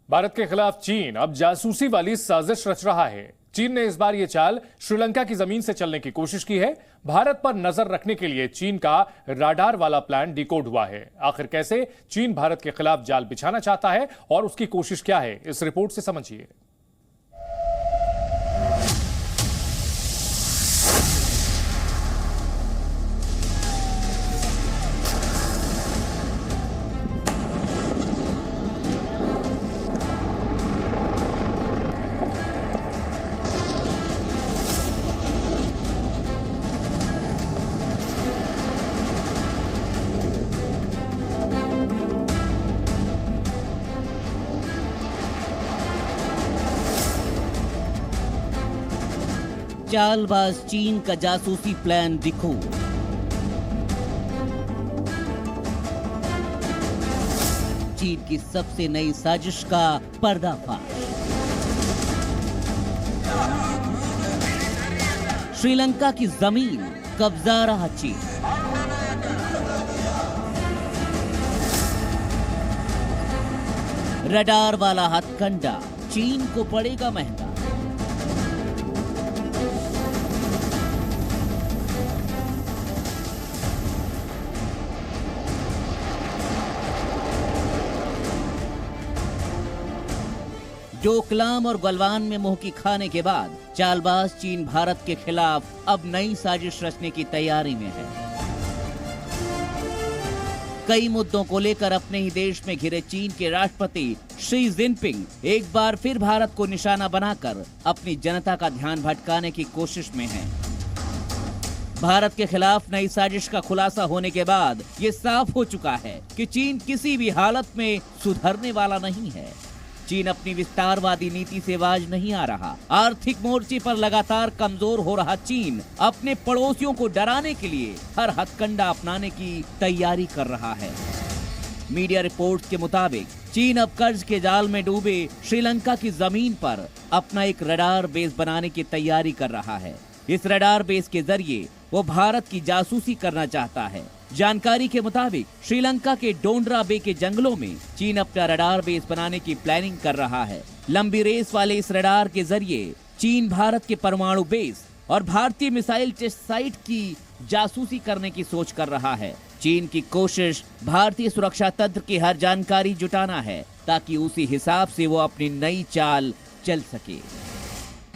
भारत के खिलाफ चीन अब जासूसी वाली साजिश रच रहा है। चीन ने इस बार यह चाल श्रीलंका की जमीन से चलने की कोशिश की है। भारत पर नजर रखने के लिए चीन का राडार वाला प्लान डिकोड हुआ है। आखिर कैसे चीन भारत के खिलाफ जाल बिछाना चाहता है और उसकी कोशिश क्या है, इस रिपोर्ट से समझिए। चालबाज चीन का जासूसी प्लान डिकोड। चीन की सबसे नई साजिश का पर्दाफाश। श्रीलंका की जमीन कब्जा रहा चीन। रडार वाला हथकंडा चीन को पड़ेगा महंगा। डोकलाम और गलवान में मुंह की खाने के बाद चालबाज चीन भारत के खिलाफ अब नई साजिश रचने की तैयारी में है। कई मुद्दों को लेकर अपने ही देश में घिरे चीन के राष्ट्रपति शी जिनपिंग एक बार फिर भारत को निशाना बनाकर अपनी जनता का ध्यान भटकाने की कोशिश में हैं। भारत के खिलाफ नई साजिश का खुलासा होने के बाद ये साफ हो चुका है कि चीन किसी भी हालत में सुधरने वाला नहीं है। चीन अपनी विस्तारवादी नीति से बाज नहीं आ रहा। आर्थिक मोर्चे पर लगातार कमजोर हो रहा चीन अपने पड़ोसियों को डराने के लिए हर हथकंडा अपनाने की तैयारी कर रहा है। मीडिया रिपोर्ट्स के मुताबिक चीन अब कर्ज के जाल में डूबे श्रीलंका की जमीन पर अपना एक रडार बेस बनाने की तैयारी कर रहा है। इस रडार बेस के जरिए वो भारत की जासूसी करना चाहता है। जानकारी के मुताबिक श्रीलंका के डोंडरा बे के जंगलों में चीन अपना रडार बेस बनाने की प्लानिंग कर रहा है। लंबी रेस वाले इस रडार के जरिए चीन भारत के परमाणु बेस और भारतीय मिसाइल टेस्ट साइट की जासूसी करने की सोच कर रहा है। चीन की कोशिश भारतीय सुरक्षा तंत्र की हर जानकारी जुटाना है ताकि उसी हिसाब से वो अपनी नई चाल चल सके।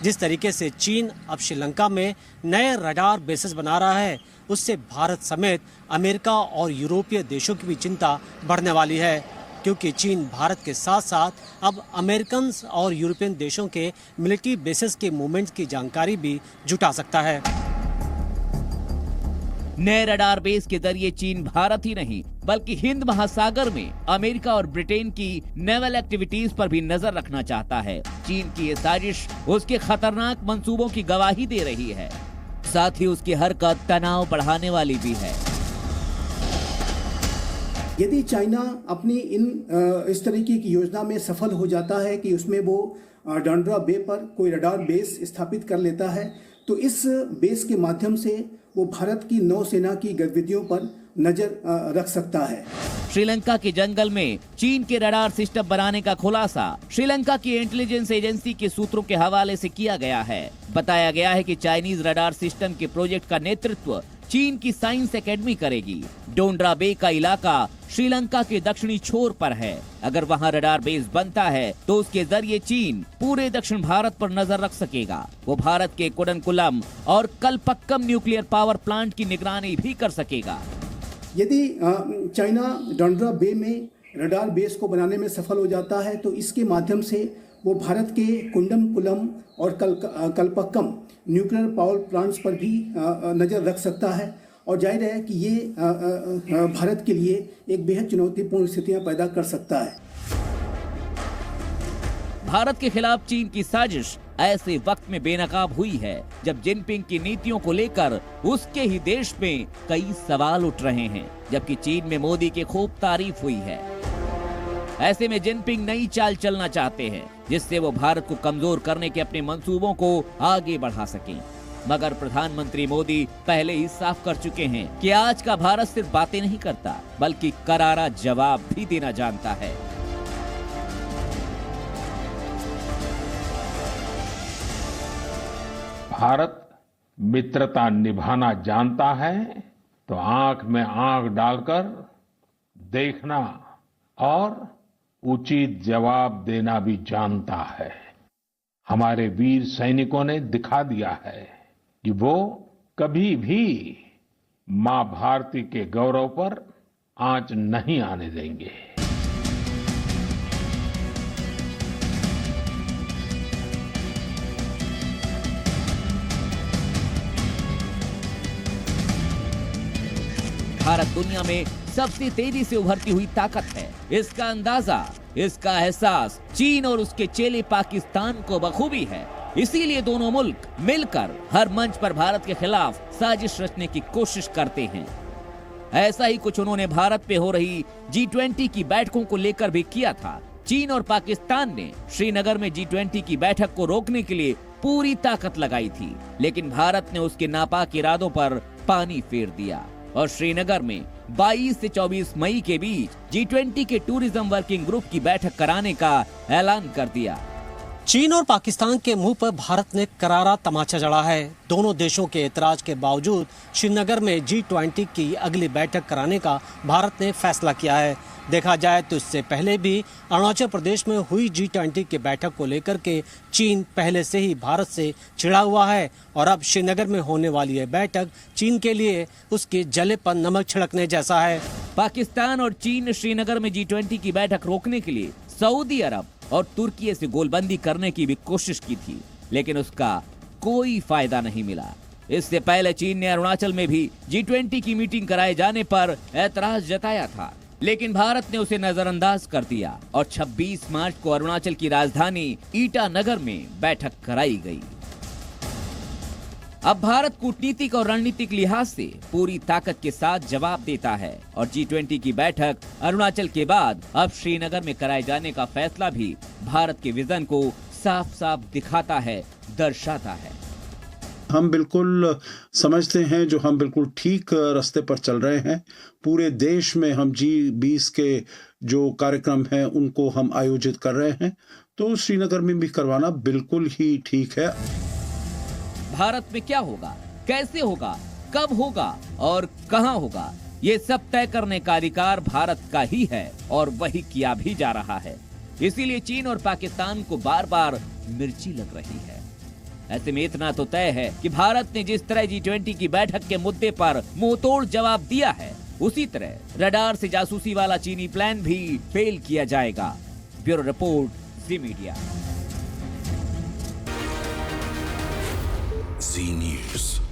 जिस तरीके से चीन अब श्रीलंका में नए रडार बेसेस बना रहा है, उससे भारत समेत अमेरिका और यूरोपीय देशों की भी चिंता बढ़ने वाली है, क्योंकि चीन भारत के साथ साथ अब अमेरिकन और यूरोपियन देशों के मिलिट्री बेसेस के मूवमेंट की जानकारी भी जुटा सकता है। नए रडार बेस के जरिए चीन भारत ही नहीं बल्कि हिंद महासागर में अमेरिका और ब्रिटेन की नेवल एक्टिविटीज पर भी नजर रखना चाहता है। चीन की ये साजिश उसके खतरनाक मंसूबों की गवाही दे रही है, साथ ही उसकी हरकत तनाव बढ़ाने वाली भी है। यदि चाइना अपनी इस तरीके की योजना में सफल हो जाता है कि उसमें वो डोंडरा बे पर कोई रडार बेस स्थापित कर लेता है, तो इस बेस के माध्यम से वो भारत की नौसेना की गतिविधियों पर नजर रख सकता है। श्रीलंका के जंगल में चीन के रडार सिस्टम बनाने का खुलासा श्रीलंका की इंटेलिजेंस एजेंसी के सूत्रों के हवाले से किया गया है। बताया गया है कि चाइनीज रडार सिस्टम के प्रोजेक्ट का नेतृत्व चीन की साइंस एकेडमी करेगी। डोंडरा बे का इलाका श्रीलंका के दक्षिणी छोर पर है। अगर वहां रडार बेस बनता है तो उसके जरिए चीन पूरे दक्षिण भारत पर नजर रख सकेगा। वो भारत के कुडनकुलम और कलपक्कम न्यूक्लियर पावर प्लांट की निगरानी भी कर सकेगा। यदि चाइना डोंडरा बे में रडार बेस को बनाने में सफल हो जाता है तो इसके माध्यम से वो भारत के कुंडमकुलम और कलपक्कम न्यूक्लियर पावर प्लांट्स पर भी नज़र रख सकता है, और जाहिर है कि ये भारत के लिए एक बेहद चुनौतीपूर्ण स्थितियां पैदा कर सकता है। भारत के खिलाफ चीन की साजिश ऐसे वक्त में बेनकाब हुई है जब जिनपिंग की नीतियों को लेकर उसके ही देश में कई सवाल उठ रहे हैं, जबकि चीन में मोदी की खूब तारीफ हुई है। ऐसे में जिनपिंग नई चाल चलना चाहते हैं जिससे वो भारत को कमजोर करने के अपने मंसूबों को आगे बढ़ा सकें। मगर प्रधानमंत्री मोदी पहले ही साफ कर चुके हैं कि आज का भारत सिर्फ बातें नहीं करता बल्कि करारा जवाब भी देना जानता है। भारत मित्रता निभाना जानता है तो आंख में आंख डालकर देखना और उचित जवाब देना भी जानता है। हमारे वीर सैनिकों ने दिखा दिया है कि वो कभी भी मां भारती के गौरव पर आंच नहीं आने देंगे। भारत दुनिया में सबसे तेजी से उभरती हुई ताकत है। इसका अंदाजा, इसका एहसास चीन और उसके चेले पाकिस्तान को बखूबी है। इसीलिए दोनों मुल्क मिलकर हर मंच पर भारत के खिलाफ साजिश रचने की कोशिश करते हैं। ऐसा ही कुछ उन्होंने भारत पे हो रही G20 की बैठकों को लेकर भी किया था। चीन और पाकिस्तान ने श्रीनगर में G20 की बैठक को रोकने के लिए पूरी ताकत लगाई थी, लेकिन भारत ने उसके नापाक इरादों पर पानी फेर दिया और श्रीनगर में 22 से 24 मई के बीच G20 के टूरिज्म वर्किंग ग्रुप की बैठक कराने का ऐलान कर दिया। चीन और पाकिस्तान के मुंह पर भारत ने करारा तमाचा जड़ा है। दोनों देशों के ऐतराज के बावजूद श्रीनगर में G20 की अगली बैठक कराने का भारत ने फैसला किया है। देखा जाए तो इससे पहले भी अरुणाचल प्रदेश में हुई G20 की बैठक को लेकर के चीन पहले से ही भारत से चिढ़ा हुआ है और अब श्रीनगर में होने वाली यह बैठक चीन के लिए उसके जले पर नमक छिड़कने जैसा है। पाकिस्तान और चीन ने श्रीनगर में G20 की बैठक रोकने के लिए सऊदी अरब और तुर्की से गोलबंदी करने की भी कोशिश की थी, लेकिन उसका कोई फायदा नहीं मिला। इससे पहले चीन ने अरुणाचल में भी G20 की मीटिंग कराए जाने पर ऐतराज जताया था, लेकिन भारत ने उसे नजरअंदाज कर दिया और 26 मार्च को अरुणाचल की राजधानी ईटानगर में बैठक कराई गई। अब भारत कूटनीतिक और रणनीतिक लिहाज से पूरी ताकत के साथ जवाब देता है और G20 की बैठक अरुणाचल के बाद अब श्रीनगर में कराए जाने का फैसला भी भारत के विजन को साफ साफ दिखाता है, दर्शाता है। हम बिल्कुल समझते हैं जो हम बिल्कुल ठीक रास्ते पर चल रहे हैं। पूरे देश में हम G20 के जो कार्यक्रम हैं उनको हम आयोजित कर रहे हैं, तो श्रीनगर में भी करवाना बिल्कुल ही ठीक है। भारत में क्या होगा, कैसे होगा, कब होगा और कहां होगा, ये सब तय करने का अधिकार भारत का ही है और वही किया भी जा रहा है। इसीलिए चीन और पाकिस्तान को बार बार मिर्ची लग रही है। ऐसे में इतना तो तय है कि भारत ने जिस तरह G20 की बैठक के मुद्दे पर मुंहतोड़ जवाब दिया है, उसी तरह रडार से जासूसी वाला चीनी प्लान भी फेल किया जाएगा। ब्यूरो रिपोर्ट, जी मीडिया। जी न्यूज़।